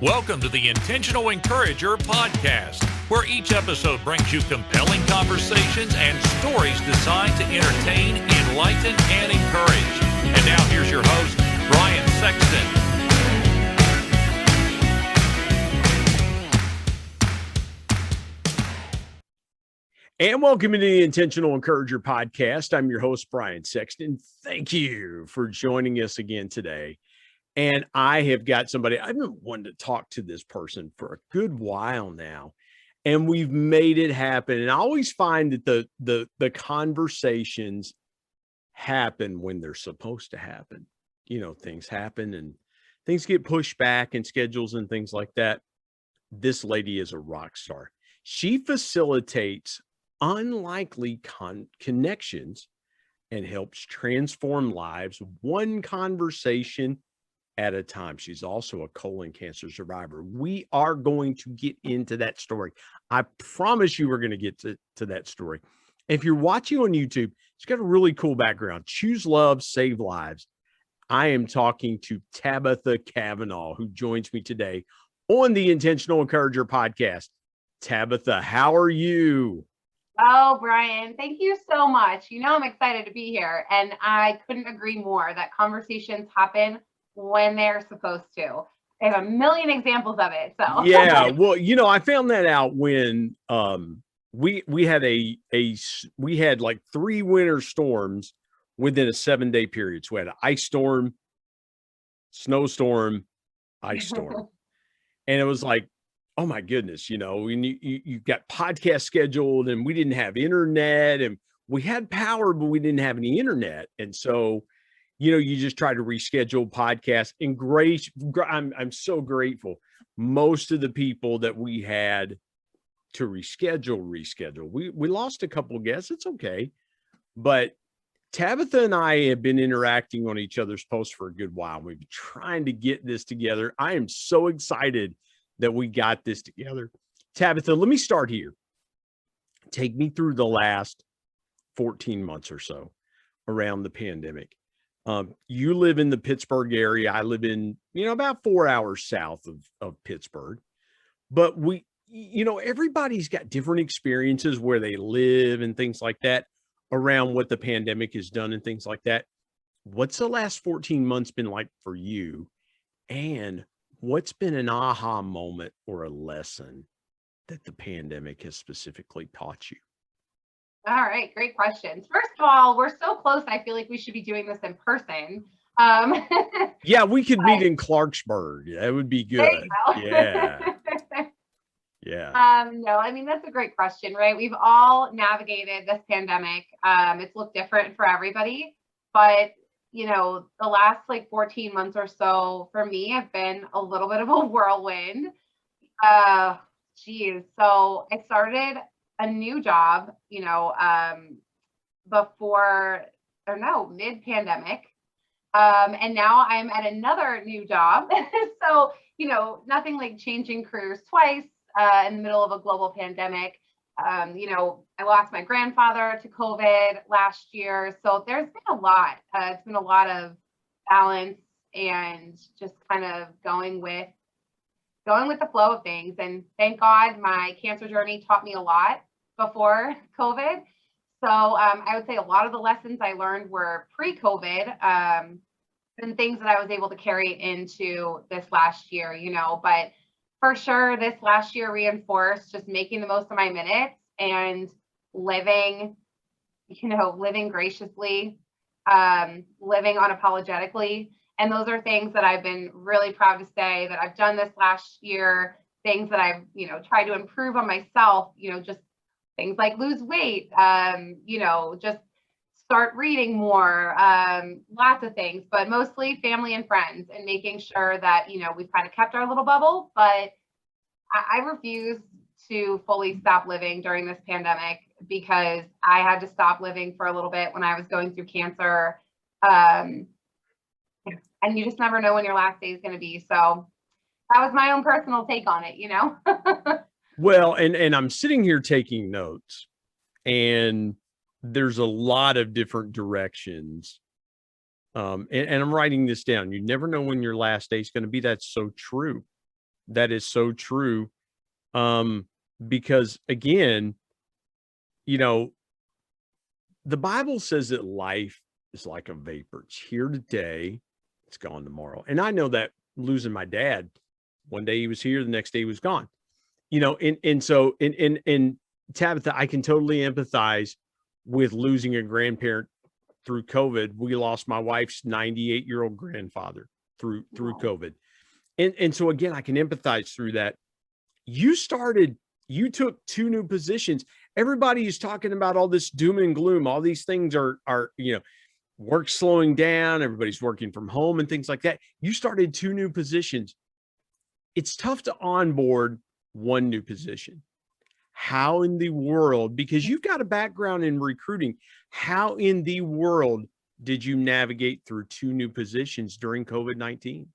Welcome to the Intentional Encourager podcast, where each episode brings you compelling conversations and stories designed to entertain, enlighten, and encourage. And now here's your host, Brian Sexton. And welcome to the Intentional Encourager podcast. I'm your host, Brian Sexton. Thank you for joining us again today. And I have got somebody, I've been wanting to talk to this person for a good while now, and we've made it happen. And I always find that the conversations happen when they're supposed to happen. You know, things happen and things get pushed back and schedules and things like that. This lady is a rock star. She facilitates unlikely connections and helps transform lives one conversation at a time. She's also a colon cancer survivor. We are going to get into that story. I promise you we're going to get to that story. If you're watching on YouTube, she's got a really cool background. Choose love, save lives. I am talking to Tabitha Cavanagh, who joins me today on the Intentional Encourager podcast. Tabitha, how are you? Oh, Brian, thank you so much. You know, I'm excited to be here, and I couldn't agree more that conversations happen when they're supposed to. I have a million examples of it. So yeah, well, you know, I found that out when we had we had like 3 winter storms within a 7-day period. So we had an ice storm, snowstorm, ice storm. And it was like, oh my goodness, you know, when you got podcasts scheduled and we didn't have internet, and we had power, but we didn't have any internet. And so, you know, you just try to reschedule podcasts. And I'm so grateful. Most of the people that we had to reschedule. We lost a couple of guests. It's okay. But Tabitha and I have been interacting on each other's posts for a good while. We've been trying to get this together. I am so excited that we got this together. Tabitha, let me start here. Take me through the last 14 months or so around the pandemic. You live in the Pittsburgh area. I live in, about 4 hours south of Pittsburgh. But everybody's got different experiences where they live and things like that around what the pandemic has done and things like that. What's the last 14 months been like for you? And what's been an aha moment or a lesson that the pandemic has specifically taught you? All right, great questions. First of all, we're so close. I feel like we should be doing this in person. Yeah, we could meet in Clarksburg. That would be good. Yeah. Yeah. No, I mean, that's a great question, right? We've all navigated this pandemic. It's looked different for everybody, but the last 14 months or so for me have been a little bit of a whirlwind. So I started a new job, mid-pandemic. And now I'm at another new job. So, nothing like changing careers twice in the middle of a global pandemic. I lost my grandfather to COVID last year. So there's been a lot. It's been a lot of balance and just kind of going with the flow of things. And thank God my cancer journey taught me a lot before COVID. So I would say a lot of the lessons I learned were pre-COVID and things that I was able to carry into this last year, but for sure, this last year reinforced just making the most of my minutes and living graciously, living unapologetically. And those are things that I've been really proud to say that I've done this last year, things that I've, tried to improve on myself, just things like lose weight, just start reading more, lots of things, but mostly family and friends, and making sure that, we've kind of kept our little bubble. But I refuse to fully stop living during this pandemic because I had to stop living for a little bit when I was going through cancer. And you just never know when your last day is going to be. So that was my own personal take on it, Well, and I'm sitting here taking notes, and there's a lot of different directions. And I'm writing this down. You never know when your last day is going to be. That's so true. That is so true. Because again, you know, the Bible says that life is like a vapor. It's here today, it's gone tomorrow. And I know that losing my dad, one day he was here, the next day he was gone. You know, and so in Tabitha, I can totally empathize with losing a grandparent through COVID. We lost my wife's 98-year-old grandfather through COVID. And so again, I can empathize through that. You took 2 new positions. Everybody is talking about all this doom and gloom. All these things are, work slowing down. Everybody's working from home and things like that. You started 2 new positions. It's tough to onboard 1 new position. How in the world, because you've got a background in recruiting, how in the world did you navigate through 2 new positions during COVID-19?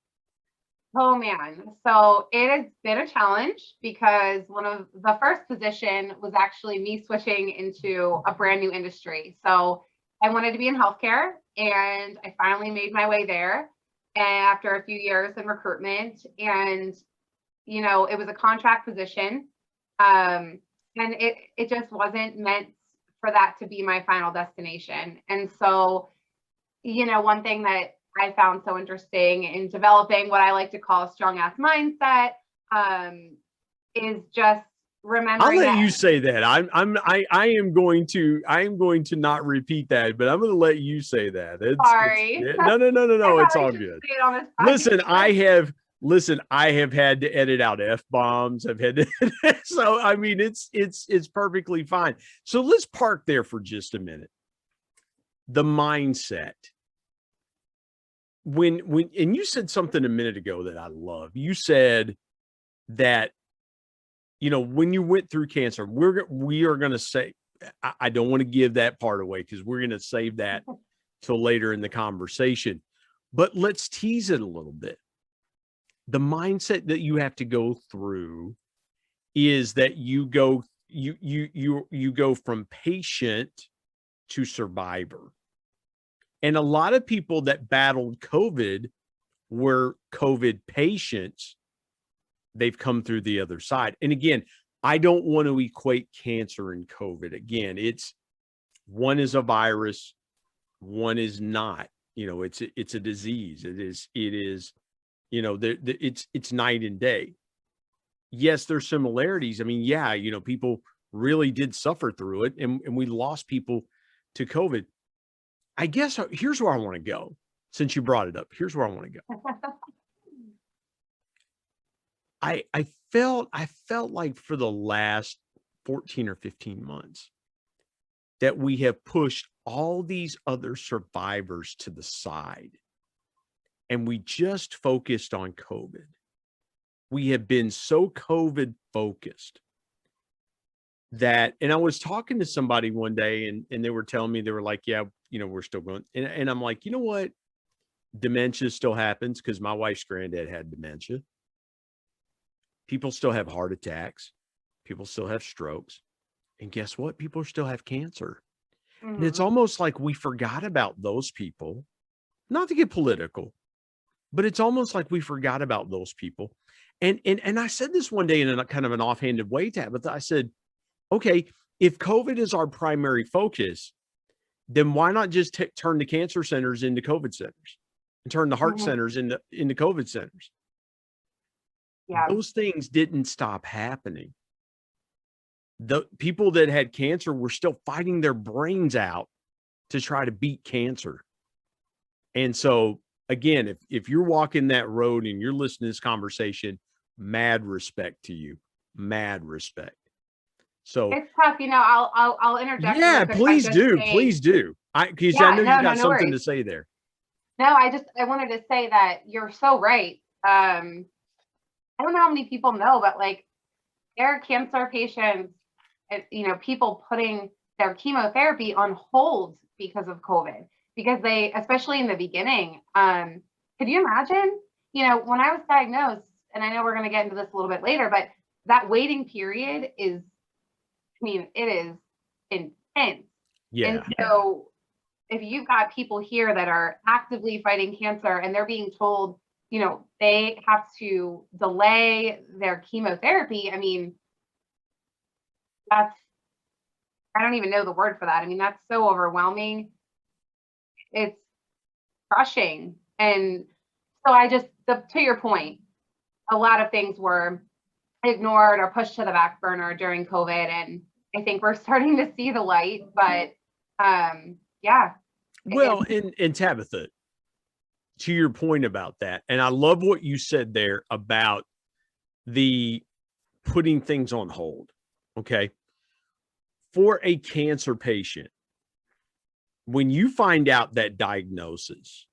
Oh man. So it has been a challenge because one of the first position was actually me switching into a brand new industry. So I wanted to be in healthcare and I finally made my way there. And after a few years in recruitment, and it was a contract position. And it just wasn't meant for that to be my final destination. And so, one thing that I found so interesting in developing what I like to call a strong ass mindset, is just remembering. I'll let you say that. I am going to not repeat that, but I'm going to let you say that. Sorry. No. It's all good. Listen, I have had to edit out F-bombs. I've had to, so I mean, it's perfectly fine. So let's park there for just a minute. The mindset. When and you said something a minute ago that I love. You said that, when you went through cancer, we are going to say, I don't want to give that part away because we're going to save that till later in the conversation, but let's tease it a little bit. The mindset that you have to go through is that you go from patient to survivor. And a lot of people that battled COVID were COVID patients. They've come through the other side. And again, I don't want to equate cancer and COVID. Again, one is a virus, one is not. It's a disease. It is it's night and day. Yes, there's similarities. I mean, yeah, people really did suffer through it, and we lost people to COVID. I guess here's where I want to go. Since you brought it up, here's where I want to go. I felt like for the last 14 or 15 months that we have pushed all these other survivors to the side. And we just focused on COVID. We have been so COVID focused that, and I was talking to somebody one day and they were telling me, they were like, yeah, we're still going. And I'm like, you know what? Dementia still happens because my wife's granddad had dementia. People still have heart attacks. People still have strokes. And guess what? People still have cancer. Mm-hmm. And it's almost like we forgot about those people, not to get political, but it's almost like we forgot about those people. And I said this one day in a kind of an offhanded way, Tabitha. I said, okay, if COVID is our primary focus, then why not just turn the cancer centers into COVID centers and turn the heart centers into COVID centers? Yeah. Those things didn't stop happening. The people that had cancer were still fighting their brains out to try to beat cancer. And so again, if you're walking that road and you're listening to this conversation, mad respect to you, mad respect. So it's tough, I'll interject. Yeah, please do. Because I know you got something to say there. No, I wanted to say that you're so right. I don't know how many people know, but like there are cancer patients, people putting their chemotherapy on hold because of COVID, because they, especially in the beginning, could you imagine, when I was diagnosed, and I know we're going to get into this a little bit later, but that waiting period is, it is intense. Yeah. And so if you've got people here that are actively fighting cancer and they're being told they have to delay their chemotherapy. I mean, I don't even know the word for that. I mean, that's so overwhelming. It's crushing. And so to your point, a lot of things were ignored or pushed to the back burner during COVID. And I think we're starting to see the light, but yeah. Well, and Tabitha, to your point about that, and I love what you said there about the putting things on hold. Okay. For a cancer patient, when you find out that diagnosis,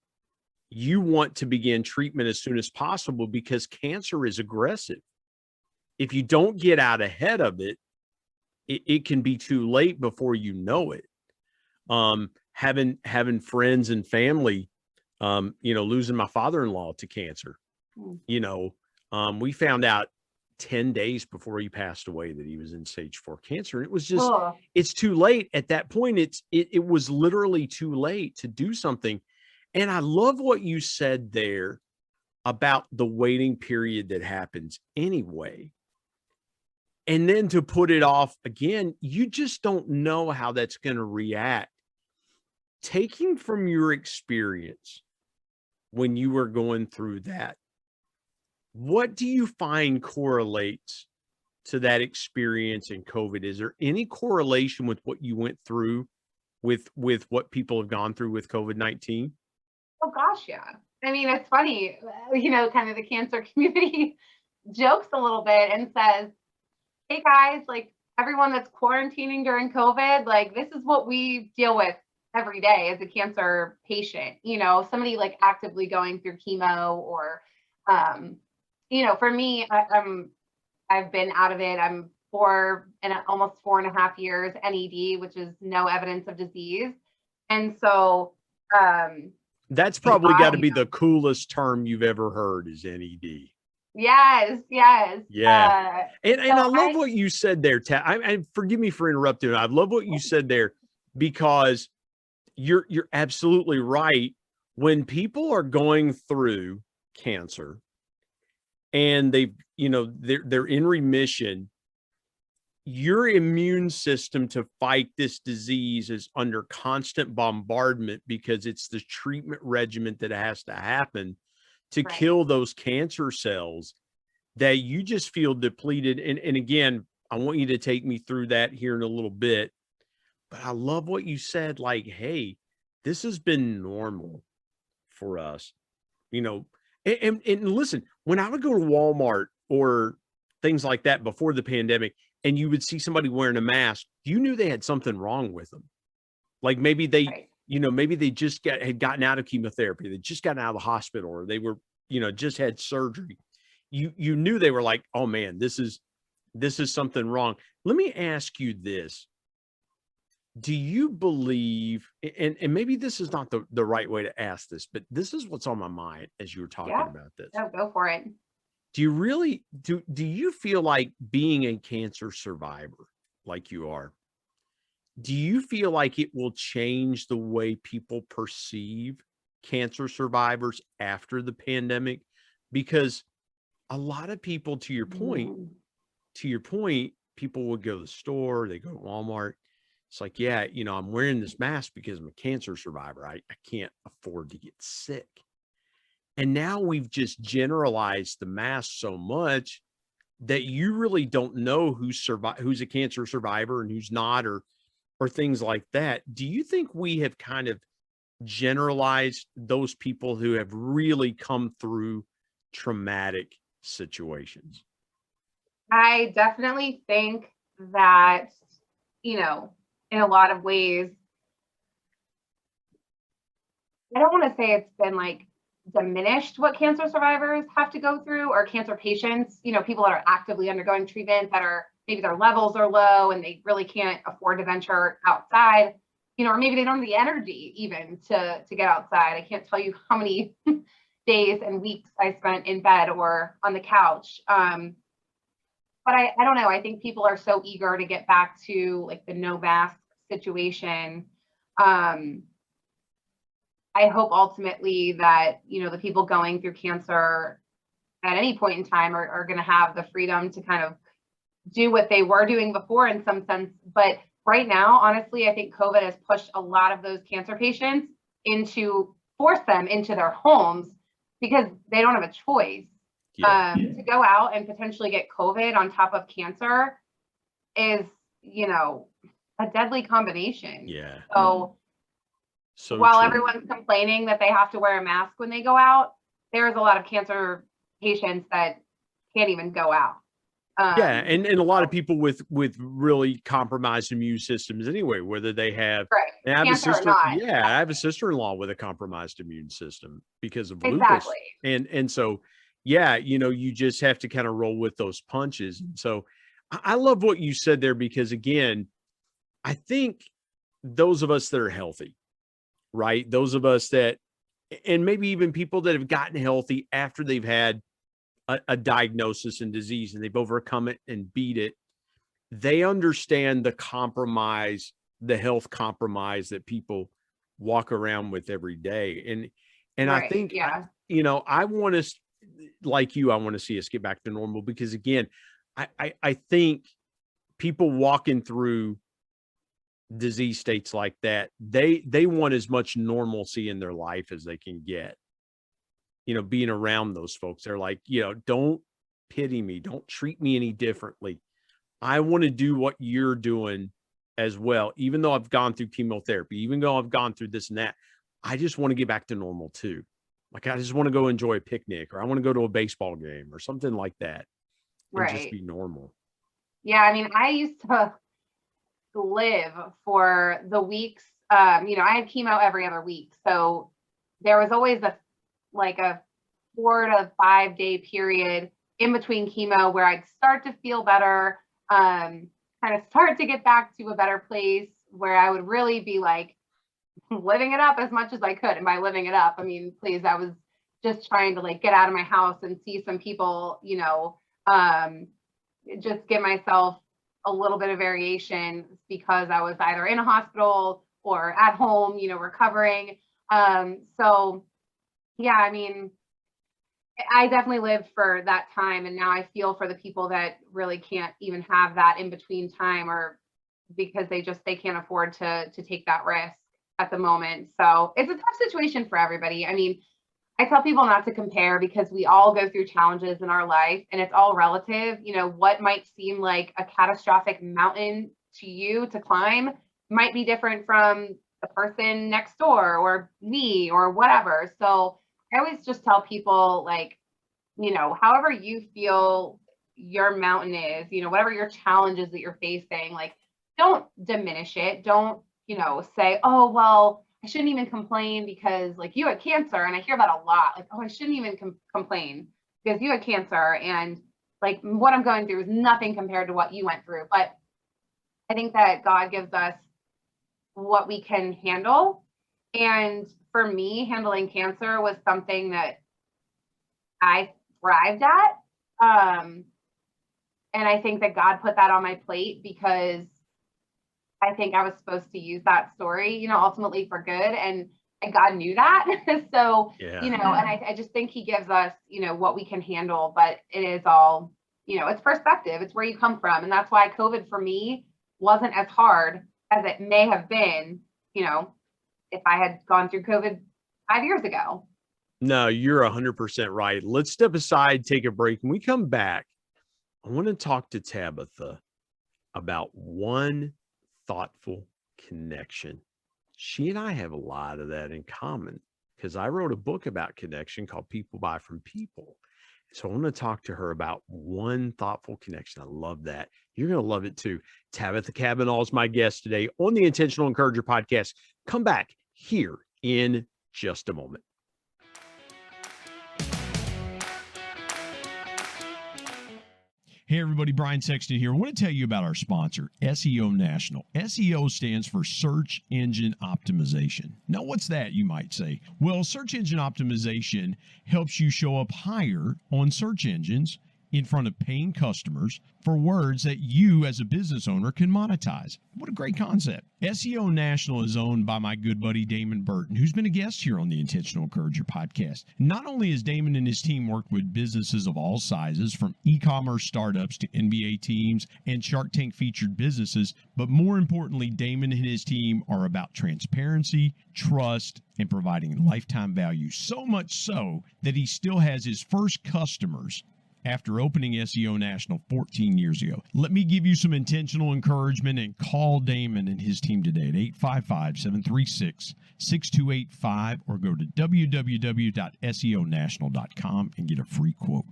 you want to begin treatment as soon as possible because cancer is aggressive. If you don't get out ahead of it, it can be too late before you know it. Having friends and family, losing my father-in-law to cancer, we found out 10 days before he passed away that he was in stage 4 cancer. And it was just, it's too late at that point. It was literally too late to do something. And I love what you said there about the waiting period that happens anyway. And then to put it off again, you just don't know how that's going to react. Taking from your experience when you were going through that, what do you find correlates to that experience in COVID? Is there any correlation with what you went through with what people have gone through with COVID-19? Oh gosh, yeah. I mean, it's funny, kind of the cancer community jokes a little bit and says, hey guys, like everyone that's quarantining during COVID, like this is what we deal with every day as a cancer patient, somebody like actively going through chemo or, for me, I've been out of it. I'm almost 4.5 years NED, which is no evidence of disease. And so, that's probably got to be the coolest term you've ever heard is NED. Yes. Yeah. And I love what you said there, I forgive me for interrupting. I love what you said there because you're absolutely right. When people are going through cancer and they're in remission, your immune system to fight this disease is under constant bombardment because it's the treatment regimen that has to happen to kill those cancer cells that you just feel depleted. And again, I want you to take me through that here in a little bit, but I love what you said, like, hey, this has been normal for us, and listen, when I would go to Walmart or things like that before the pandemic, and you would see somebody wearing a mask, you knew they had something wrong with them. Like maybe they, maybe they just had gotten out of chemotherapy. They just gotten out of the hospital, or they were, just had surgery. You knew they were like, oh man, this is something wrong. Let me ask you this. Do you believe, and maybe this is not the right way to ask this, but this is what's on my mind as you were talking about this. No, go for it. Do you really, do you feel like being a cancer survivor like you are, do you feel like it will change the way people perceive cancer survivors after the pandemic? Because a lot of people, to your point, people would go to the store, they go to Walmart. It's like, yeah, I'm wearing this mask because I'm a cancer survivor. I can't afford to get sick. And now we've just generalized the mask so much that you really don't know who's a cancer survivor and who's not, or things like that. Do you think we have kind of generalized those people who have really come through traumatic situations? I definitely think that, in a lot of ways, I don't want to say it's been like diminished what cancer survivors have to go through, or cancer patients, people that are actively undergoing treatment that are maybe their levels are low and they really can't afford to venture outside, or maybe they don't have the energy even to get outside. I can't tell you how many days and weeks I spent in bed or on the couch. But I don't know. I think people are so eager to get back to like the no mask situation. I I hope ultimately that, the people going through cancer at any point in time are going to have the freedom to kind of do what they were doing before in some sense. But right now, honestly, I think COVID has pushed a lot of those cancer patients force them into their homes because they don't have a choice. To go out and potentially get COVID on top of cancer is, a deadly combination. Yeah. So while true. everyone's complaining that they have to wear a mask when they go out, there's a lot of cancer patients that can't even go out. And a lot of people with really compromised immune systems anyway, whether they have, right. I have cancer or not. I have a sister-in-law with a compromised immune system because of lupus. Exactly. And so, you just have to kind of roll with those punches. And so I love what you said there, because again, I think those of us that are healthy, right? Those of us that, and maybe even people that have gotten healthy after they've had a diagnosis and disease and they've overcome it and beat it, they understand the compromise, the health compromise that people walk around with every day. And right. I think, I want to, like you, I want to see us get back to normal, because again, I think people walking through disease states like that, they want as much normalcy in their life as they can get. Being around those folks, they're like, don't pity me, don't treat me any differently. I want to do what you're doing as well, even though I've gone through chemotherapy, even though I've gone through this and that. I just want to get back to normal too. Like, I just want to go enjoy a picnic, or I want to go to a baseball game or something like that, and just be normal. Yeah, I mean, I used to live for the weeks. I had chemo every other week, so there was always a 4 to 5 day period in between chemo where I'd start to feel better, kind of start to get back to a better place where I would really be like living it up as much as I could. And by living it up, I mean, please, I was just trying to get out of my house and see some people, just give myself a little bit of variation, because I was either in a hospital or at home, recovering. So yeah, I mean, I definitely lived for that time. And now I feel for the people that really can't even have that in between time, or because they can't afford to take that risk at the moment. So it's a tough situation for everybody. I mean, I tell people not to compare, because we all go through challenges in our life and it's all relative. What might seem like a catastrophic mountain to you to climb might be different from the person next door or me or whatever. So I always just tell people, however you feel your mountain is, whatever your challenges that you're facing, don't diminish it. Don't, say, oh, well, I shouldn't even complain because you had cancer. And I hear that a lot. Oh, I shouldn't even complain because you had cancer. And what I'm going through is nothing compared to what you went through. But I think that God gives us what we can handle. And for me, handling cancer was something that I thrived at. And I think that God put that on my plate because I think I was supposed to use that story, ultimately for good. And God knew that. So, and I just think he gives us, what we can handle, but it is all, it's perspective. It's where you come from. And that's why COVID for me wasn't as hard as it may have been, if I had gone through COVID 5 years ago. No, you're 100% right. Let's step aside, take a break. When we come back, I want to talk to Tabitha about one thoughtful connection. She and I have a lot of that in common, because I wrote a book about connection called People Buy from People. So I want to talk to her about one thoughtful connection. I love that. You're going to love it too. Tabitha Cavanagh is my guest today on the Intentional Encourager podcast. Come back here in just a moment. Hey everybody, Brian Sexton here. I want to tell you about our sponsor, SEO National. SEO stands for Search Engine Optimization. Now, what's that, you might say? Well, search engine optimization helps you show up higher on search engines in front of paying customers for words that you as a business owner can monetize. What a great concept. SEO National is owned by my good buddy Damon Burton, who's been a guest here on the Intentional Encourager podcast. Not only has Damon and his team worked with businesses of all sizes, from e-commerce startups to NBA teams and Shark Tank featured businesses, but more importantly, Damon and his team are about transparency, trust, and providing lifetime value. So much so that he still has his first customers after opening SEO National 14 years ago. Let me give you some intentional encouragement and call Damon and his team today at 855-736-6285 or go to www.seonational.com and get a free quote.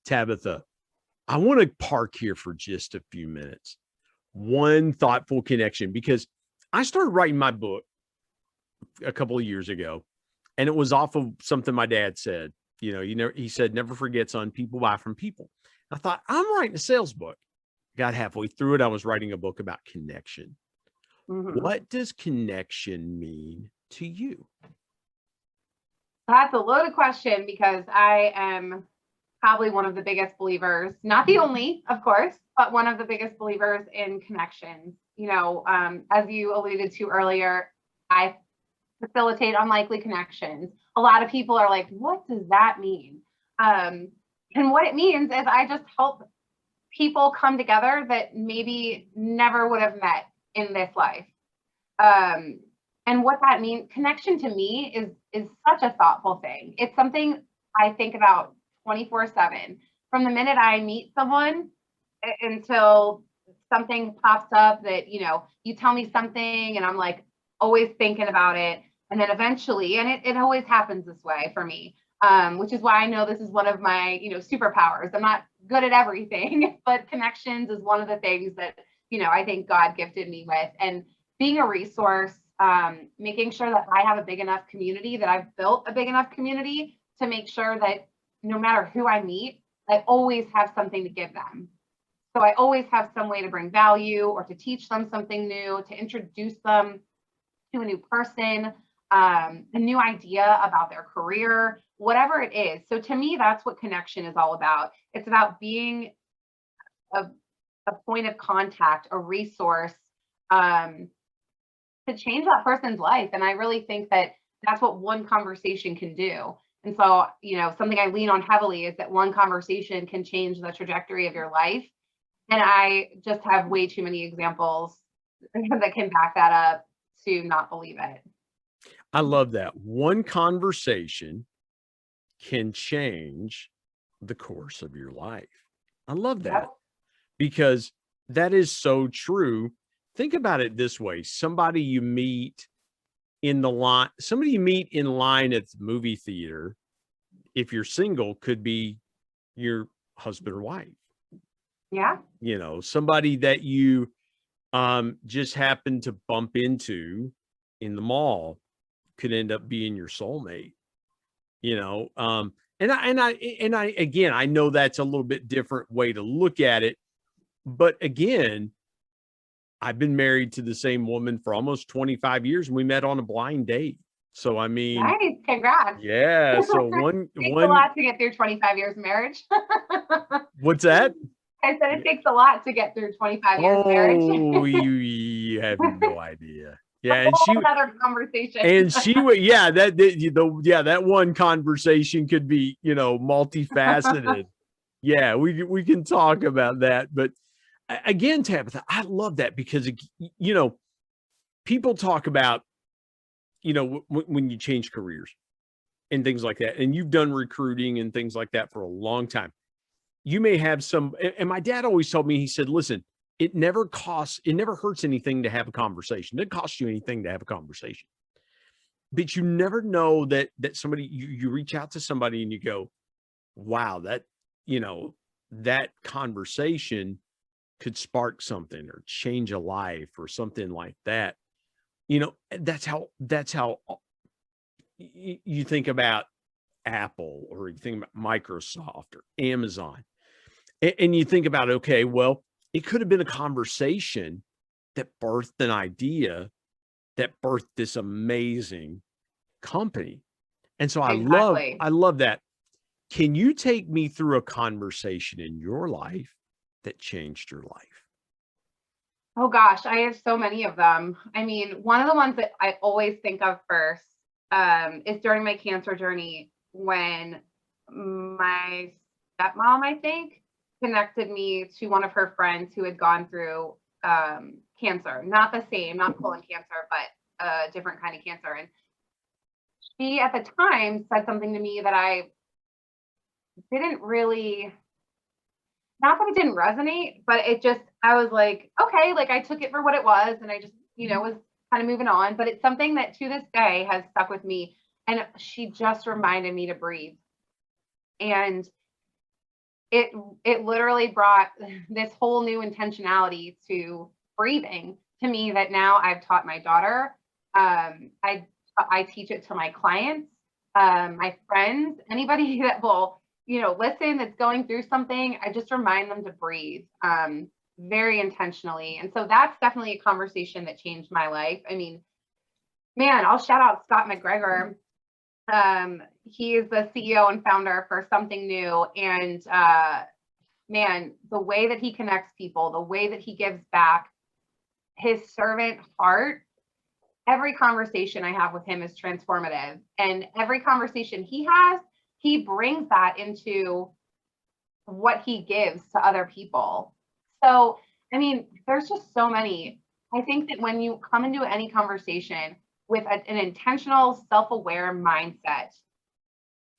Tabitha, I want to park here for just a few minutes. One thoughtful connection, because I started writing my book a couple of years ago, and it was off of something my dad said. He said, never forget, son, people buy from people. I thought, I'm writing a sales book. Got halfway through it, I was writing a book about connection. Mm-hmm. What does connection mean to you? That's a loaded question, because I am probably one of the biggest believers, not the only, of course, but one of the biggest believers in connections. As you alluded to earlier, I facilitate unlikely connections. A lot of people are like, what does that mean? And what it means is I just help people come together that maybe never would have met in this life. And what that means, connection to me is such a thoughtful thing. It's something I think about 24/7. From the minute I meet someone until something pops up that, you tell me something and I'm like always thinking about it. And then eventually, and it always happens this way for me, which is why I know this is one of my, superpowers. I'm not good at everything, but connections is one of the things that, I think God gifted me with. And being a resource, making sure that I have a big enough community, that I've built a big enough community to make sure that no matter who I meet, I always have something to give them. So I always have some way to bring value or to teach them something new, to introduce them to a new person, a new idea about their career, whatever it is. So to me, that's what connection is all about. It's about being a point of contact, a resource to change that person's life. And I really think that that's what one conversation can do. And so, something I lean on heavily is that one conversation can change the trajectory of your life. And I just have way too many examples that can back that up to not believe it. I love that. One conversation can change the course of your life. I love that. Yep. Because that is so true. Think about it this way. Somebody you meet in line at the movie theater, if you're single, could be your husband or wife. Yeah. Somebody that you just happen to bump into in the mall could end up being your soulmate. And I again, I know that's a little bit different way to look at it, but again, I've been married to the same woman for almost 25 years, and we met on a blind date. So, I mean, nice, congrats. Yeah. So it takes a lot to get through 25 years of marriage. What's that? I said it takes a lot to get through 25 years of marriage. Oh, you have no idea. Yeah, and she another conversation. And she would, that one conversation could be, multifaceted. Yeah, we can talk about that. But again, Tabitha, I love that because people talk about, when you change careers and things like that, and you've done recruiting and things like that for a long time. You may have and my dad always told me, he said, listen, it never hurts anything to have a conversation. It doesn't cost you anything to have a conversation. But you never know that somebody, you reach out to somebody and you go, wow, that conversation could spark something or change a life or something like that. That's how you think about Apple, or you think about Microsoft or Amazon, and you think about, okay, well, it could have been a conversation that birthed an idea that birthed this amazing company. And so Exactly. I love that. Can you take me through a conversation in your life that changed your life? Oh gosh, I have so many of them. I mean, one of the ones that I always think of first is during my cancer journey when my stepmom, I think, connected me to one of her friends who had gone through cancer. Not the same, not colon cancer, but a different kind of cancer. And she at the time said something to me that I didn't really, not that it didn't resonate, but it just, I was like, okay, like I took it for what it was. And I just, was kind of moving on. But it's something that to this day has stuck with me. And she just reminded me to breathe. And it literally brought this whole new intentionality to breathing to me that now I've taught my daughter. I teach it to my clients, my friends, anybody that will, listen, that's going through something. I just remind them to breathe very intentionally. And so that's definitely a conversation that changed my life. I mean, man, I'll shout out Scott McGregor. He is the CEO and founder for Something New. And man, the way that he connects people, the way that he gives back, his servant heart, every conversation I have with him is transformative. And every conversation he has, he brings that into what he gives to other people. So, I mean, there's just so many. I think that when you come into any conversation with an intentional, self-aware mindset,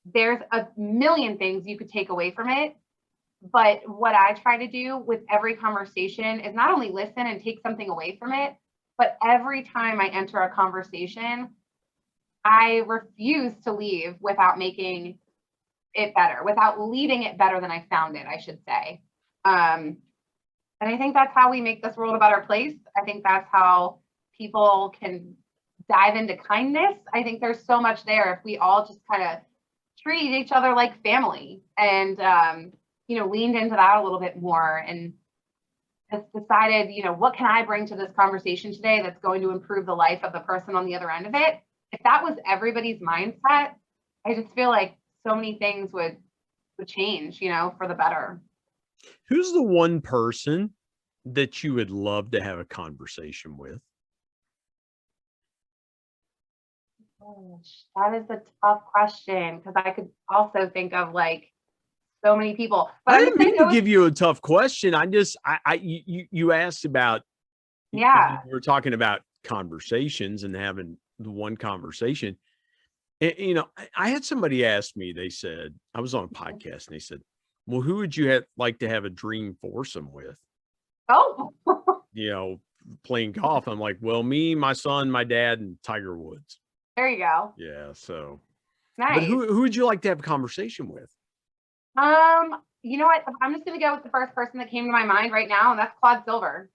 there's a million things you could take away from it. But what I try to do with every conversation is not only listen and take something away from it, but every time I enter a conversation, I refuse to leave without making it better, without leaving it better than I found it, I should say. And I think that's how we make this world a better place. I think that's how people can dive into kindness. I think there's so much there if we all just kind of treat each other like family and, leaned into that a little bit more and just decided, what can I bring to this conversation today that's going to improve the life of the person on the other end of it? If that was everybody's mindset, I just feel like so many things would change, for the better. Who's the one person that you would love to have a conversation with? Gosh, that is a tough question because I could also think of like so many people. But I I'm didn't just mean gonna to go give you a tough question. You asked about, yeah. we're talking about conversations and having the one conversation. And, I had somebody ask me, they said, I was on a podcast and they said, well, who would you like to have a dream foursome with? Oh, Playing golf. I'm like, well, me, my son, my dad, and Tiger Woods. there you go. Yeah. So, Nice. but who would you like to have a conversation with? You know what? I'm just gonna go with the first person that came to my mind right now, and that's Claude Silver.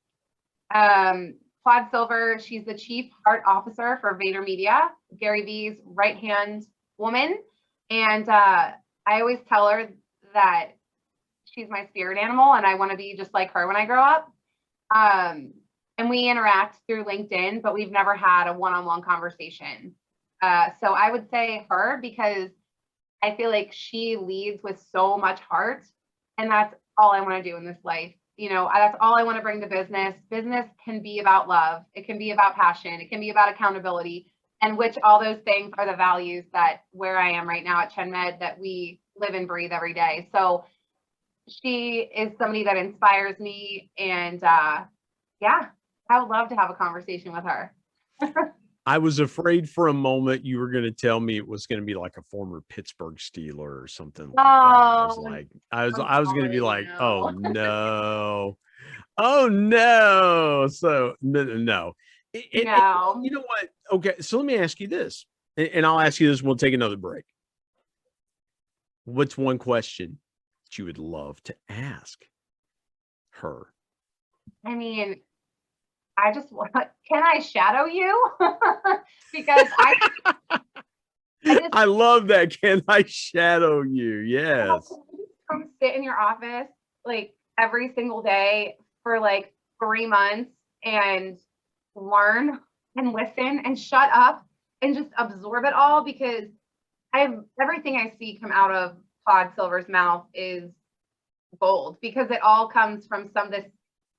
Claude Silver, she's the Chief Heart Officer for Vader Media, Gary Vee's right-hand woman. And I always tell her that she's my spirit animal and I want to be just like her when I grow up. And we interact through LinkedIn, but we've never had a one-on-one conversation. So I would say her because I feel like she leads with so much heart, and that's all I want to do in this life. That's all I want to bring to business. Business can be about love. It can be about passion. It can be about accountability, and which all those things are the values that where I am right now at ChenMed that we live and breathe every day. So she is somebody that inspires me, and yeah, I would love to have a conversation with her. I was afraid for a moment you were going to tell me it was going to be like a former Pittsburgh Steeler or something like that. I was going to be like, oh no, oh no. So no. No. You know what? Okay, so let me ask you this, and I'll ask you this. We'll take another break. What's one question that you would love to ask her? I mean, I just want, can I shadow you? Because I love that. Can I shadow you? Yes. Come sit in your office like every single day for like 3 months and learn and listen and shut up and just absorb it all, because everything I see come out of Pod Silver's mouth is gold, because it all comes from this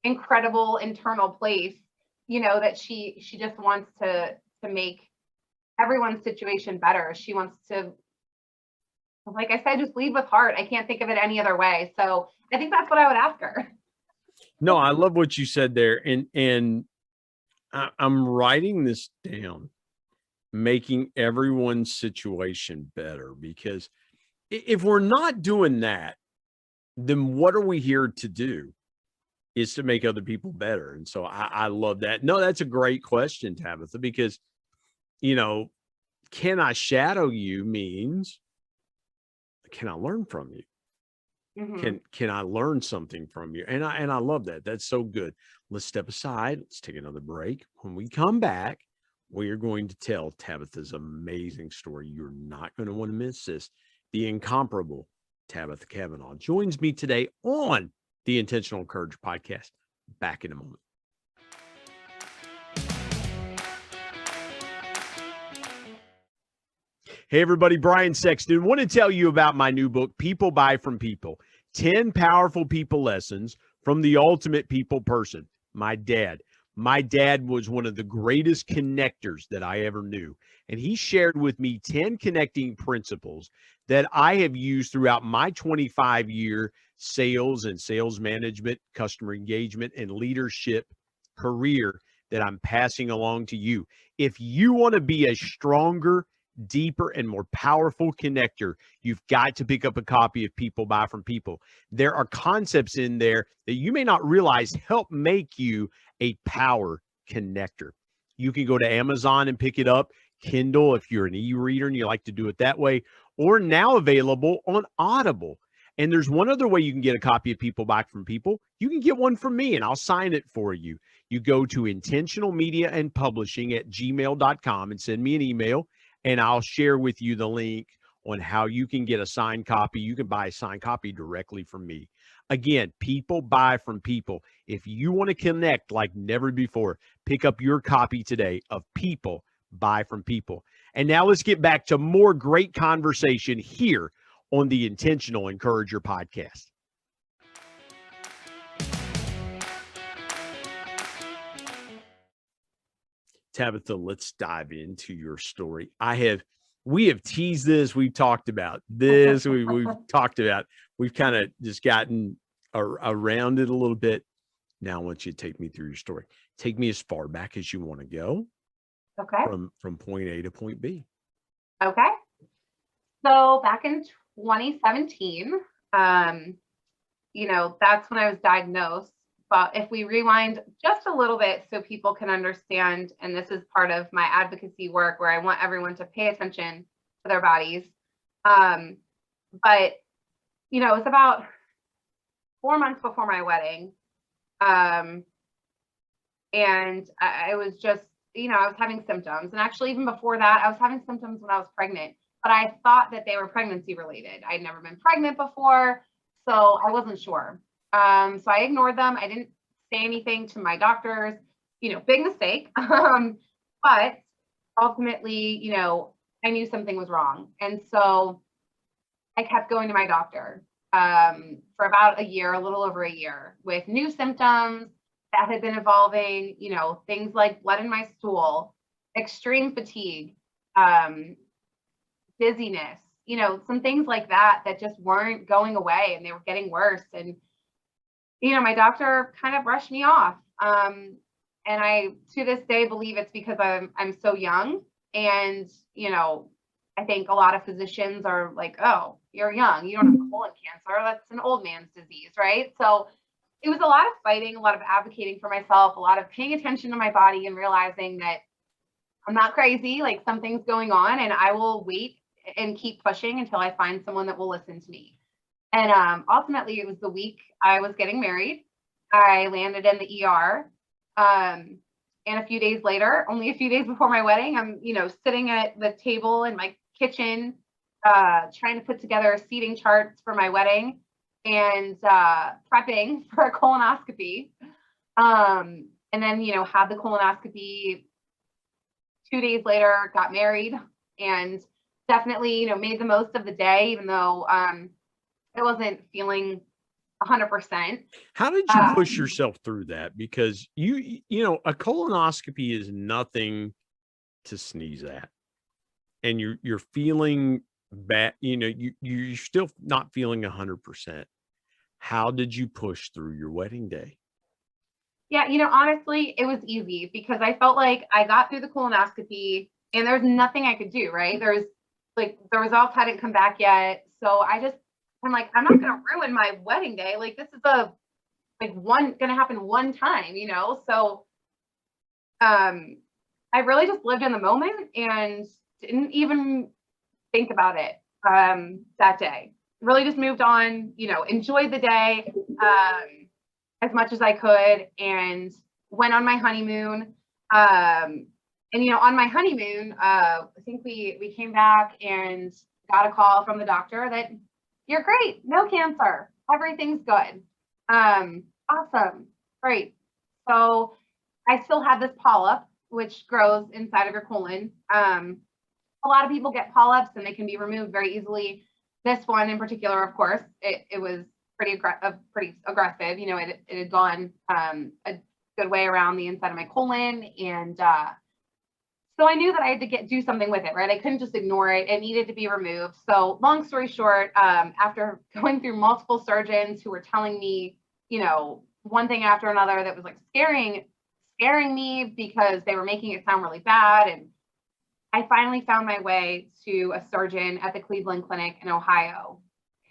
incredible internal place, that she just wants to make everyone's situation better. She wants to, like I said, just lead with heart. I can't think of it any other way. So I think that's what I would ask her. No, I love what you said there. And I'm writing this down, making everyone's situation better, because if we're not doing that, then what are we here to do? Is to make other people better. And so I love that. No, that's a great question, Tabitha, because, can I shadow you means, can I learn from you? Mm-hmm. Can I learn something from you? And I love that. That's so good. Let's step aside. Let's take another break. When we come back, we are going to tell Tabitha's amazing story. You're not going to want to miss this. The incomparable Tabitha Cavanagh joins me today on the Intentional Courage podcast. Back in a moment. Hey, everybody, Brian Sexton. Want to tell you about my new book, People Buy From People, 10 Powerful People Lessons from the Ultimate People Person. My dad was one of the greatest connectors that I ever knew. And he shared with me 10 connecting principles that I have used throughout my 25-year sales and sales management, customer engagement, and leadership career that I'm passing along to you. If you want to be a stronger, deeper, and more powerful connector, you've got to pick up a copy of People Buy From People. There are concepts in there that you may not realize help make you a power connector. You can go to Amazon and pick it up, Kindle if you're an e-reader and you like to do it that way, or now available on Audible. And there's one other way you can get a copy of People Buy From People. You can get one from me and I'll sign it for you. You go to intentionalmediaandpublishing@gmail.com and send me an email, and I'll share with you the link on how you can get a signed copy. You can buy a signed copy directly from me. Again, People Buy From People. If you want to connect like never before, pick up your copy today of People Buy From People. And now let's get back to more great conversation here on the Intentional Encourager podcast. Tabitha, let's dive into your story. We have teased this. We've talked about this. We've talked about, we've kind of just gotten around it a little bit. Now I want you to take me through your story. Take me as far back as you want to go. Okay. From point A to point B. Okay. So back in 2017, that's when I was diagnosed. But if we rewind just a little bit so people can understand, and this is part of my advocacy work where I want everyone to pay attention to their bodies. But, it was about 4 months before my wedding. And I was just, I was having symptoms. And actually, even before that, I was having symptoms when I was pregnant. But I thought that they were pregnancy related. I'd never been pregnant before, so I wasn't sure. So I ignored them. I didn't say anything to my doctors, big mistake. But ultimately, I knew something was wrong. And so I kept going to my doctor for about a year, a little over a year, with new symptoms that had been evolving, things like blood in my stool, extreme fatigue, dizziness, some things like that just weren't going away and they were getting worse. And, my doctor kind of brushed me off. And I, to this day, believe it's because I'm so young. And, I think a lot of physicians are like, oh, you're young, you don't have colon cancer. That's an old man's disease, right? So it was a lot of fighting, a lot of advocating for myself, a lot of paying attention to my body and realizing that I'm not crazy, like something's going on, and I will wait and keep pushing until I find someone that will listen to me. And ultimately, it was the week I was getting married. I landed in the ER. And a few days later, only a few days before my wedding, I'm, sitting at the table in my kitchen, trying to put together seating charts for my wedding and prepping for a colonoscopy. And then, had the colonoscopy 2 days later, got married, and definitely, made the most of the day, even though I wasn't feeling 100%. How did you push yourself through that? Because a colonoscopy is nothing to sneeze at, and you're feeling bad. You're still not feeling 100%. How did you push through your wedding day? Yeah, honestly, it was easy because I felt like I got through the colonoscopy and there's nothing I could do, right? The results hadn't come back yet. So I'm like, I'm not gonna ruin my wedding day. Like, this is gonna happen one time, So I really just lived in the moment and didn't even think about it that day. Really just moved on, enjoyed the day as much as I could, and went on my honeymoon. And on my honeymoon, I think we came back and got a call from the doctor that you're great, no cancer, everything's good. Awesome, great. So I still had this polyp, which grows inside of your colon. A lot of people get polyps and they can be removed very easily. This one in particular, of course, it was pretty aggressive. It had gone a good way around the inside of my colon, and so I knew that I had to do something with it, right? I couldn't just ignore it. It needed to be removed. So long story short, after going through multiple surgeons who were telling me, one thing after another that was like scaring me because they were making it sound really bad, and I finally found my way to a surgeon at the Cleveland Clinic in Ohio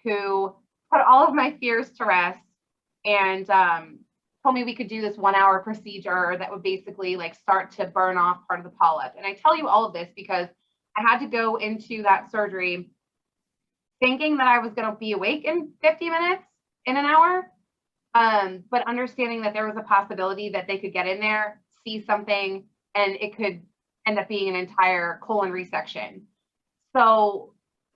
who put all of my fears to rest and told me we could do this 1-hour procedure that would basically start to burn off part of the polyp. And I tell you all of this because I had to go into that surgery thinking that I was going to be awake in 50 minutes, in an hour, but understanding that there was a possibility that they could get in there, see something, and it could end up being an entire colon resection. So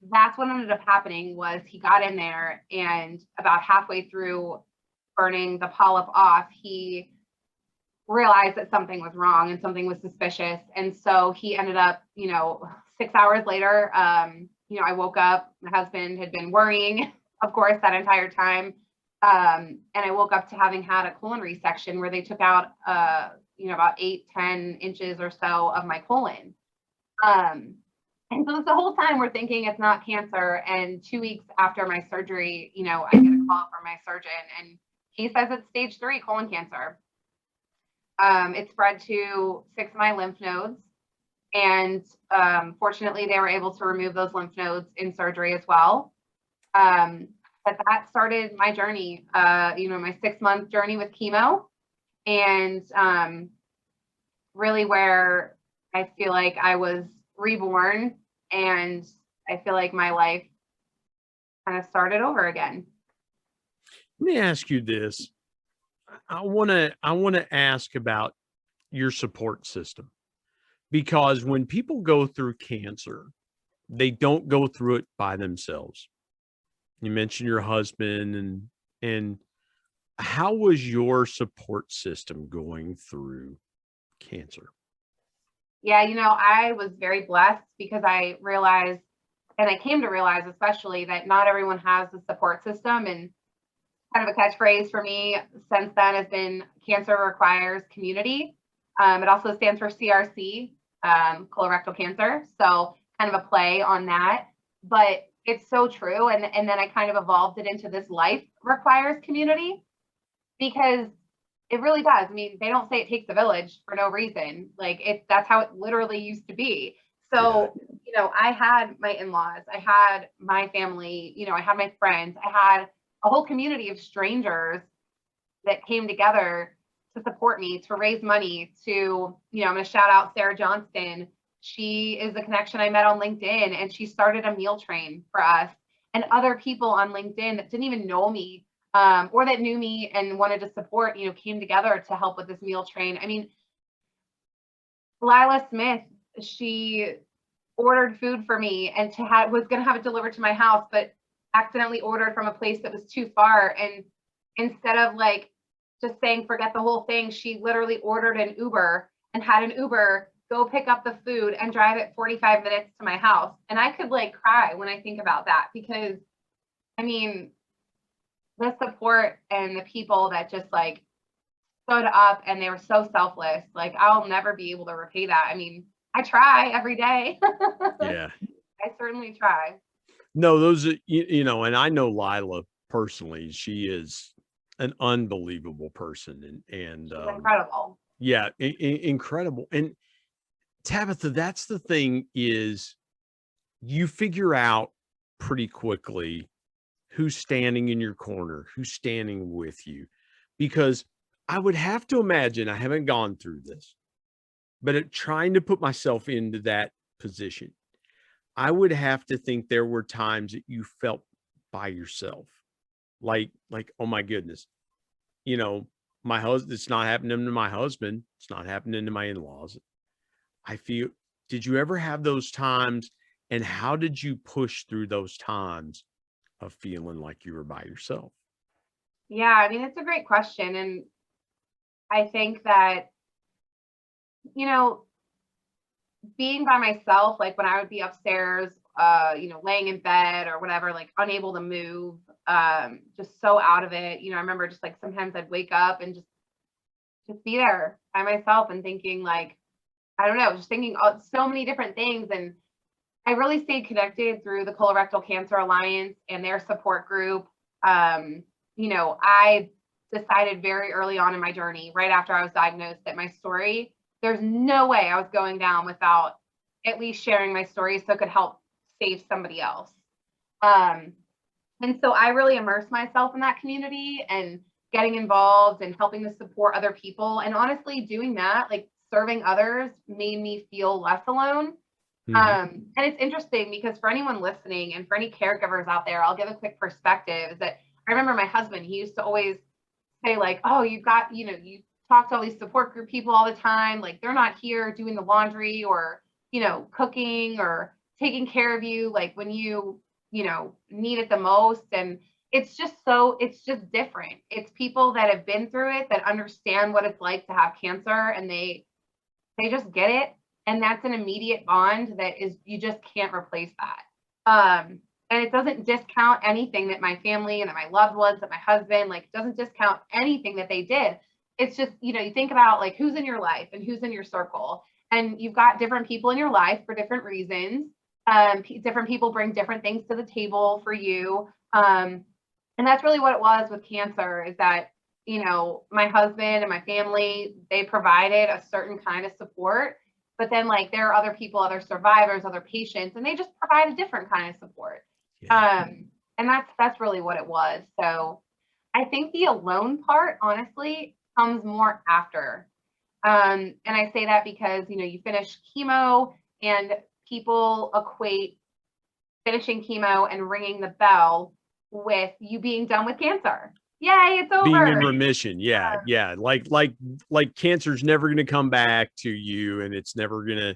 that's what ended up happening. Was he got in there, and about halfway through burning the polyp off, he realized that something was wrong and something was suspicious. And so he ended up, 6 hours later, I woke up, my husband had been worrying, of course, that entire time. And I woke up to having had a colon resection where they took out, about 8-10 inches or so of my colon. And so the whole time we're thinking it's not cancer. And 2 weeks after my surgery, I get a call from my surgeon, and he says it's stage 3 colon cancer. It spread to 6 of my lymph nodes. And fortunately, they were able to remove those lymph nodes in surgery as well. But that started my journey, my 6-month journey with chemo. And really where I feel like I was reborn, and I feel like my life kind of started over again. Let me ask you this. I want to ask about your support system, because when people go through cancer, they don't go through it by themselves. You mentioned your husband, and how was your support system going through cancer? Yeah, I was very blessed because I realized, and I came to realize especially, that not everyone has the support system. And kind of a catchphrase for me since then has been cancer requires community. It also stands for CRC, colorectal cancer. So kind of a play on that, but it's so true. And then I kind of evolved it into this life requires community, because it really does. I mean, they don't say it takes a village for no reason. That's how it literally used to be. So, I had my in-laws, I had my family, I had my friends, I had a whole community of strangers that came together to support me, to raise money, to, I'm going to shout out Sarah Johnston. She is a connection I met on LinkedIn, and she started a meal train for us, and other people on LinkedIn that didn't even know me, or that knew me and wanted to support, came together to help with this meal train. I mean, Lila Smith, she ordered food for me and was going to have it delivered to my house, but accidentally ordered from a place that was too far. And instead of just saying, forget the whole thing, she literally ordered an Uber and had an Uber go pick up the food and drive it 45 minutes to my house. And I could like cry when I think about that, because I mean, the support and the people that just like stood up and they were so selfless, like I'll never be able to repay that. I mean, I try every day. Yeah. I certainly try. No, those are, you know, and I know Lila personally. She is an unbelievable person, and It's incredible. yeah, incredible. And Tabitha, that's the thing, is you figure out pretty quickly who's standing in your corner, who's standing with you, because I would have to imagine, I haven't gone through this, but trying to put myself into that position, I would have to think there were times that you felt by yourself. Like, oh my goodness, you know, my husband, it's not happening to my husband. It's not happening to my in-laws. I feel, did you ever have those times, and how did you push through those times of feeling like you were by yourself? Yeah, I mean, it's a great question. And I think that, you know, being by myself, like when I would be upstairs, laying in bed or whatever, like unable to move, just so out of it. I remember just like sometimes I'd wake up and just be there by myself and thinking like, I don't know, just thinking so many different things. And I really stayed connected through the Colorectal Cancer Alliance and their support group. I decided very early on in my journey, right after I was diagnosed, that my story, there's no way I was going down without at least sharing my story so it could help save somebody else. And so I really immersed myself in that community and getting involved and helping to support other people. And honestly, doing that, like serving others, made me feel less alone. And it's interesting because for anyone listening and for any caregivers out there, I'll give a quick perspective. Is that I remember my husband, he used to always say like, oh, you talk to all these support group people all the time. Like they're not here doing the laundry or, cooking or taking care of you, like when you need it the most. And it's just different. It's people that have been through it, that understand what it's like to have cancer, and they just get it. And that's an immediate bond that is, you just can't replace that. And it doesn't discount anything that my family and that my loved ones, that my husband, like, doesn't discount anything that they did. It's just, you think about like who's in your life and who's in your circle, and you've got different people in your life for different reasons. Different people bring different things to the table for you. And that's really what it was with cancer, is that, my husband and my family, they provided a certain kind of support, but then like there are other people, other survivors, other patients, and they just provide a different kind of support. Yeah. And that's really what it was. So I think the alone part, honestly, comes more after. And I say that because, you finish chemo, and people equate finishing chemo and ringing the bell with you being done with cancer. Yay, it's over. Being in remission. Yeah. Yeah. Like cancer's never going to come back to you, and it's never going to,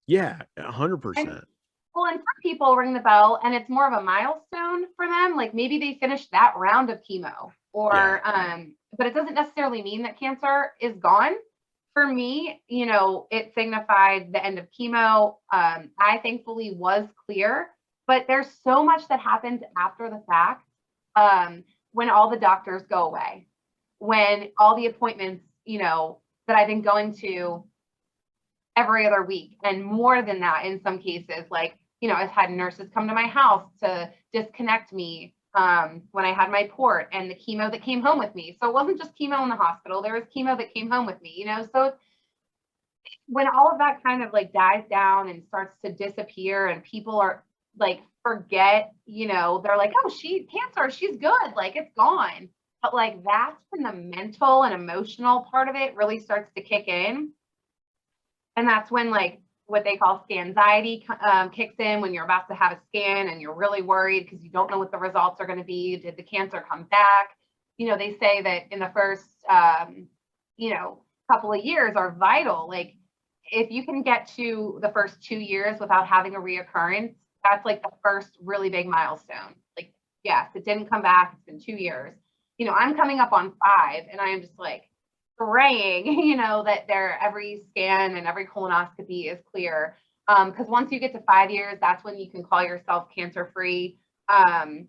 100%. Well, and some people ring the bell and it's more of a milestone for them. Like maybe they finished that round of chemo, or, but it doesn't necessarily mean that cancer is gone. For me, it signified the end of chemo. I thankfully was clear, but there's so much that happens after the fact. When all the doctors go away, when all the appointments, that I've been going to every other week, and more than that in some cases, like, I've had nurses come to my house to disconnect me when I had my port, and the chemo that came home with me. So it wasn't just chemo in the hospital, there was chemo that came home with me, so when all of that kind of like dies down and starts to disappear, and people are like, forget, they're like, oh, cancer, she's good, like it's gone. But like that's when the mental and emotional part of it really starts to kick in. And that's when like what they call scanxiety kicks in, when you're about to have a scan and you're really worried because you don't know what the results are going to be. Did the cancer come back? They say that in the first, couple of years are vital. Like if you can get to the first 2 years without having a reoccurrence, that's like the first really big milestone. Like, yes, it didn't come back. It's been 2 years. I'm coming up on 5, and I am just like, praying, that their every scan and every colonoscopy is clear. Because once you get to 5 years, that's when you can call yourself cancer-free, and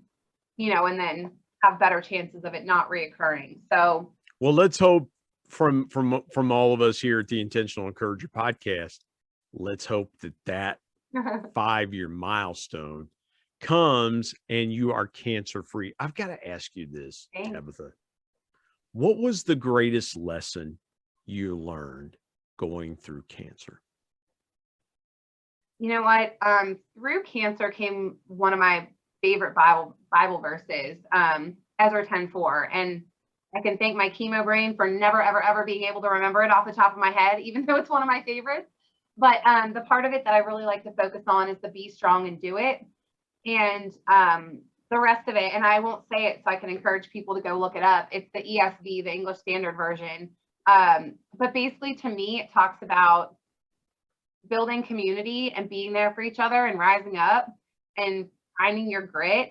then have better chances of it not reoccurring. So, well, let's hope from all of us here at the Intentional Encourager podcast, let's hope that 5-year milestone comes and you are cancer-free. I've got to ask you this, Thanks. Tabitha. What was the greatest lesson you learned going through cancer? You know what? Through cancer came one of my favorite Bible verses, Ezra 10:4, and I can thank my chemo brain for never, ever, ever being able to remember it off the top of my head, even though it's one of my favorites. But the part of it that I really like to focus on is the be strong and do it. And the rest of it, and I won't say it so I can encourage people to go look it up. It's the ESV, the English Standard Version. But basically, to me, it talks about building community and being there for each other and rising up and finding your grit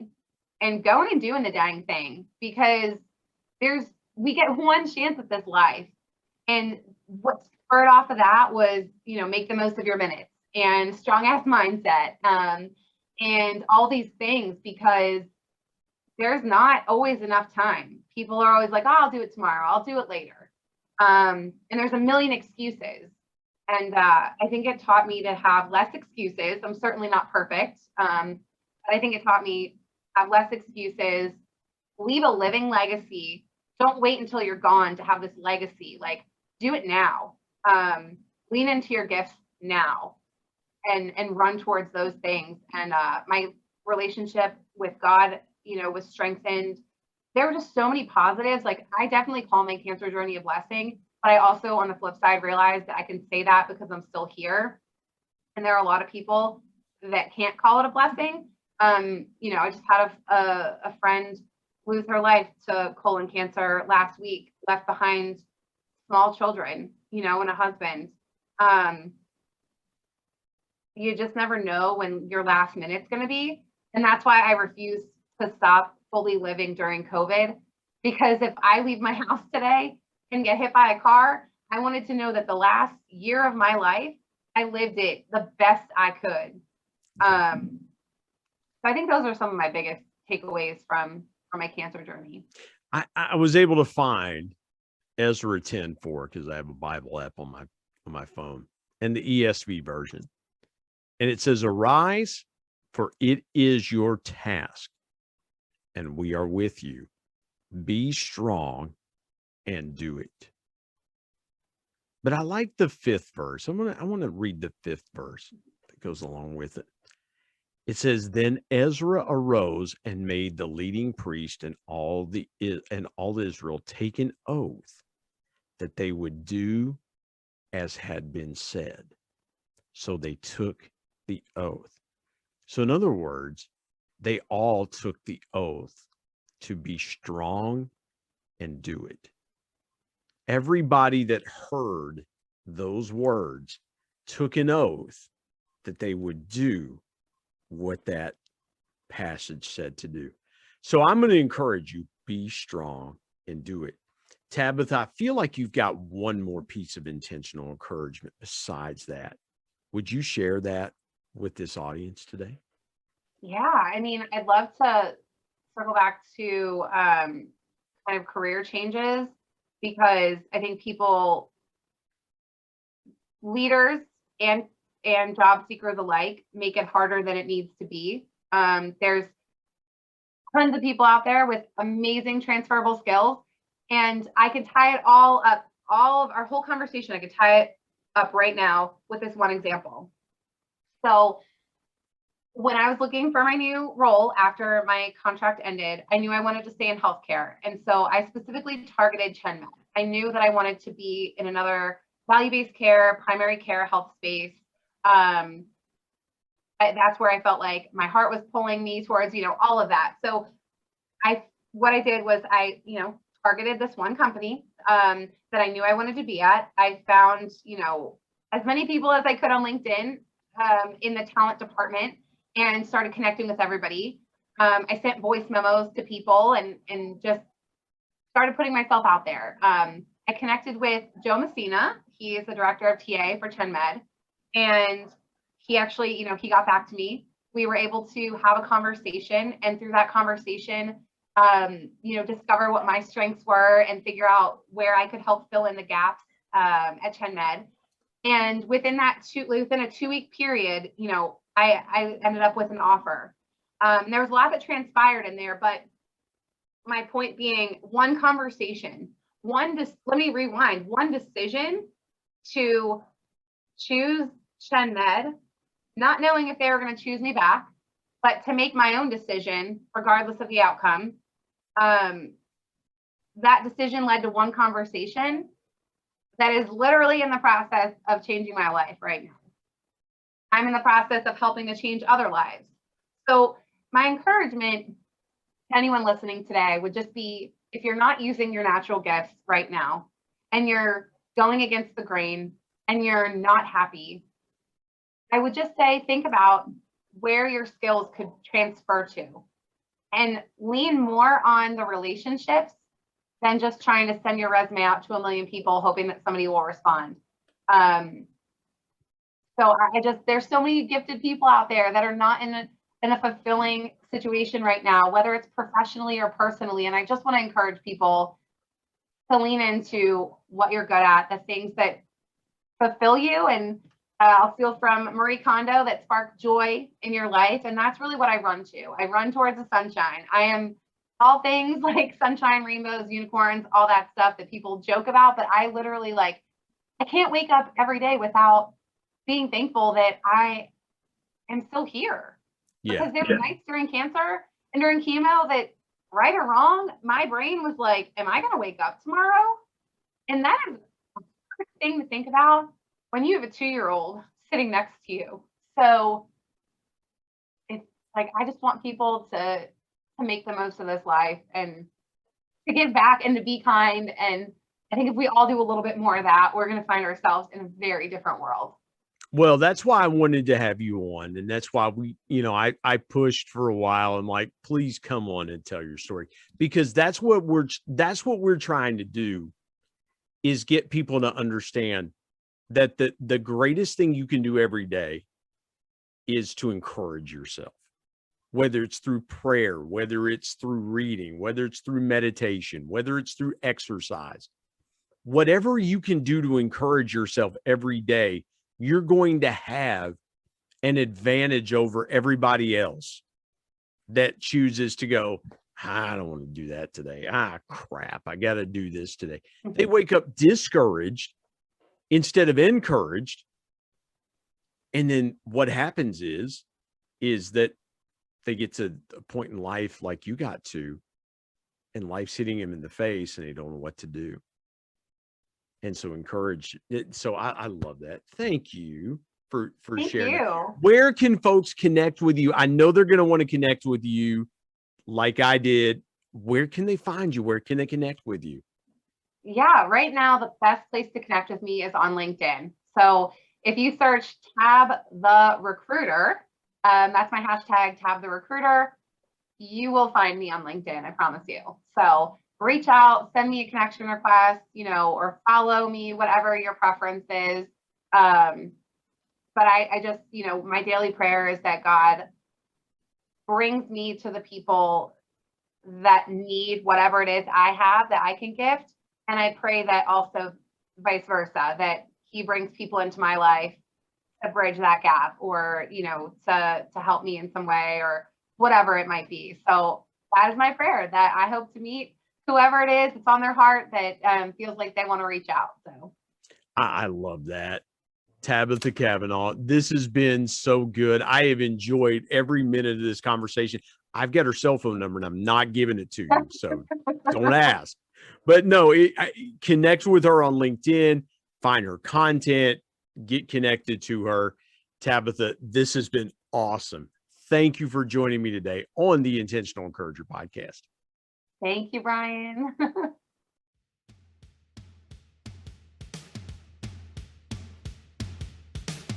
and going and doing the dang thing, because we get one chance at this life. And what spurred off of that was, make the most of your minutes and strong ass mindset, and all these things, because there's not always enough time. People are always like, oh, I'll do it tomorrow, I'll do it later. And there's a million excuses. And I think it taught me to have less excuses. I'm certainly not perfect. But I think it taught me have less excuses, leave a living legacy. Don't wait until you're gone to have this legacy. Like, do it now. Lean into your gifts now and run towards those things. And my relationship with God, was strengthened. There were just so many positives. Like, I definitely call my cancer journey a blessing, but I also, on the flip side, realized that I can say that because I'm still here. And there are a lot of people that can't call it a blessing. I just had a friend lose her life to colon cancer last week, left behind small children, and a husband. You just never know when your last minute's going to be. And that's why I refuse to stop fully living during COVID, because if I leave my house today and get hit by a car, I wanted to know that the last year of my life, I lived it the best I could. So I think those are some of my biggest takeaways from my cancer journey. I was able to find Ezra 10:4 because I have a Bible app on my phone, and the ESV version. And it says, "Arise, for it is your task, and we are with you. Be strong and do it." But I like the 5th verse. I want to read the 5th verse that goes along with it. It says, "Then Ezra arose and made the leading priest and all Israel take an oath that they would do as had been said. So they took the oath." So in other words, they all took the oath to be strong and do it. Everybody that heard those words took an oath that they would do what that passage said to do. So I'm going to encourage you, be strong and do it. Tabitha, I feel like you've got one more piece of intentional encouragement besides that. Would you share that with this audience today? Yeah, I mean, I'd love to circle back to kind of career changes, because I think leaders and job seekers alike make it harder than it needs to be. There's tons of people out there with amazing transferable skills, and I could tie it all up, all of our whole conversation, I could tie it up right now with this one example. So when I was looking for my new role after my contract ended, I knew I wanted to stay in healthcare. And so I specifically targeted ChenMed. I knew that I wanted to be in another value-based care, primary care health space. That's where I felt like my heart was pulling me towards, all of that. So what I did was I targeted this one company that I knew I wanted to be at. I found, as many people as I could on LinkedIn in the talent department, and started connecting with everybody. I sent voice memos to people and just started putting myself out there. I I connected with Joe Messina. He is the director of TA for ChenMed. And he actually, he got back to me. We were able to have a conversation, and through that conversation, discover what my strengths were and figure out where I could help fill in the gaps at ChenMed. And within a 2-week period, I ended up with an offer. There was a lot that transpired in there, but my point being, one conversation, let me rewind, one decision to choose ChenMed, not knowing if they were going to choose me back, but to make my own decision regardless of the outcome. That decision led to one conversation that is literally in the process of changing my life right now. I'm in the process of helping to change other lives. So my encouragement to anyone listening today would just be, if you're not using your natural gifts right now and you're going against the grain and you're not happy, I would just say, think about where your skills could transfer to and lean more on the relationships than just trying to send your resume out to 1 million people hoping that somebody will respond. So there's so many gifted people out there that are not in a fulfilling situation right now, whether it's professionally or personally. And I just want to encourage people to lean into what you're good at, the things that fulfill you. And I'll steal from Marie Kondo, that spark joy in your life. And that's really what I run to. I run towards the sunshine. I am all things like sunshine, rainbows, unicorns, all that stuff that people joke about. But I literally I can't wake up every day without being thankful that I am still here. Because there were nights during cancer and during chemo that, right or wrong, my brain was like, am I going to wake up tomorrow? And that is a hard thing to think about when you have a 2-year-old sitting next to you. So it's I just want people to make the most of this life and to give back and to be kind. And I think if we all do a little bit more of that, we're going to find ourselves in a very different world. Well, that's why I wanted to have you on. And that's why I pushed for a while. I'm like, please come on and tell your story, because that's what we're trying to do, is get people to understand that the greatest thing you can do every day is to encourage yourself, whether it's through prayer, whether it's through reading, whether it's through meditation, whether it's through exercise, whatever you can do to encourage yourself every day, you're going to have an advantage over everybody else that chooses to go, I don't want to do that today. Crap, I got to do this today. They wake up discouraged instead of encouraged. And then what happens is that they get to a point in life like you got to, and life's hitting them in the face and they don't know what to do. And so encourage it. So I love that. Thank you for sharing. Thank you. Where can folks connect with you? I know they're going to want to connect with you like I did. Where can they find you? Where can they connect with you? Yeah, right now, the best place to connect with me is on LinkedIn. So if you search Tab the Recruiter, that's my hashtag, Tab the Recruiter, you will find me on LinkedIn, I promise you. So reach out, send me a connection request, or follow me, whatever your preference is. But I just, my daily prayer is that God brings me to the people that need whatever it is I have that I can gift. And I pray that also vice versa, that he brings people into my life to bridge that gap, or, to help me in some way, or whatever it might be. So that is my prayer, that I hope to meet whoever it is that's on their heart that feels like they want to reach out. So I love that. Tabitha Cavanagh, this has been so good. I have enjoyed every minute of this conversation. I've got her cell phone number and I'm not giving it to you, so don't ask. But no, connect with her on LinkedIn, find her content, get connected to her. Tabitha, this has been awesome. Thank you for joining me today on the Intentional Encourager podcast. Thank you, Brian.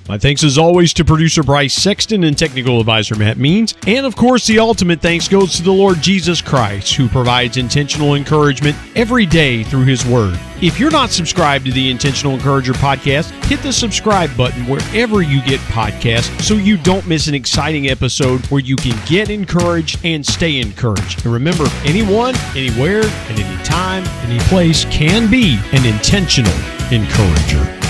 My thanks as always to producer Bryce Sexton and technical advisor Matt Means. And of course, the ultimate thanks goes to the Lord Jesus Christ, who provides intentional encouragement every day through his word. If you're not subscribed to the Intentional Encourager podcast, hit the subscribe button wherever you get podcasts so you don't miss an exciting episode where you can get encouraged and stay encouraged. And remember, anyone, anywhere, at any time, any place can be an intentional encourager.